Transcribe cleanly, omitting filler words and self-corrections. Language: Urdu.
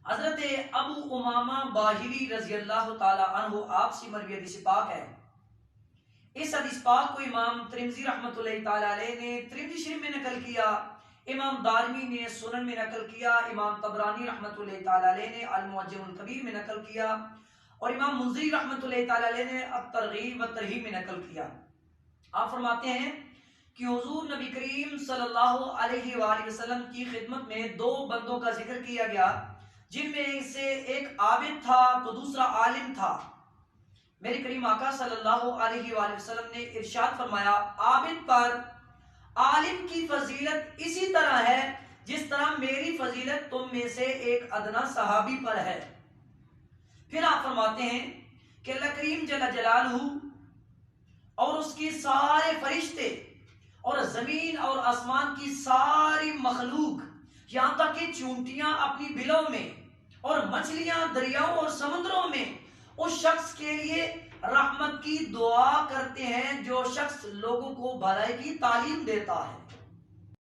حضرت ابو امامہ باہلی رضی اللہ تعالی عنہ آپ سے مروی حدیث پاک ہے. اس حدیث پاک کو امام ترمذی رحمۃ اللہ تعالی علیہ نے ترمذی شریف میں نقل کیا، امام دارمی نے سنن میں نقل کیا، امام طبرانی رحمۃ اللہ تعالی علیہ نے المعجم الکبیر میں نقل کیا، اور امام منذری رحمۃ اللہ تعالی علیہ نے الترغیب والترہیب میں نقل کیا. آپ فرماتے ہیں کہ حضور نبی کریم صلی اللہ علیہ وآلہ وسلم کی خدمت میں دو بندوں کا ذکر کیا گیا، جن میں سے ایک عابد تھا تو دوسرا عالم تھا. میرے کریم آقا صلی اللہ علیہ وآلہ وسلم نے ارشاد فرمایا، عابد پر عالم کی فضیلت اسی طرح ہے جس طرح میری فضیلت تم میں سے ایک ادنا صحابی پر ہے. پھر آپ فرماتے ہیں کہ اللہ کریم جل جلالہ اور اس کی سارے فرشتے اور زمین اور آسمان کی ساری مخلوق، یہاں تک کہ چونٹیاں اپنی بلوں میں اور مچھلیاں دریاؤں اور سمندروں میں اس شخص کے لیے رحمت کی دعا کرتے ہیں جو شخص لوگوں کو بھلائی کی تعلیم دیتا ہے.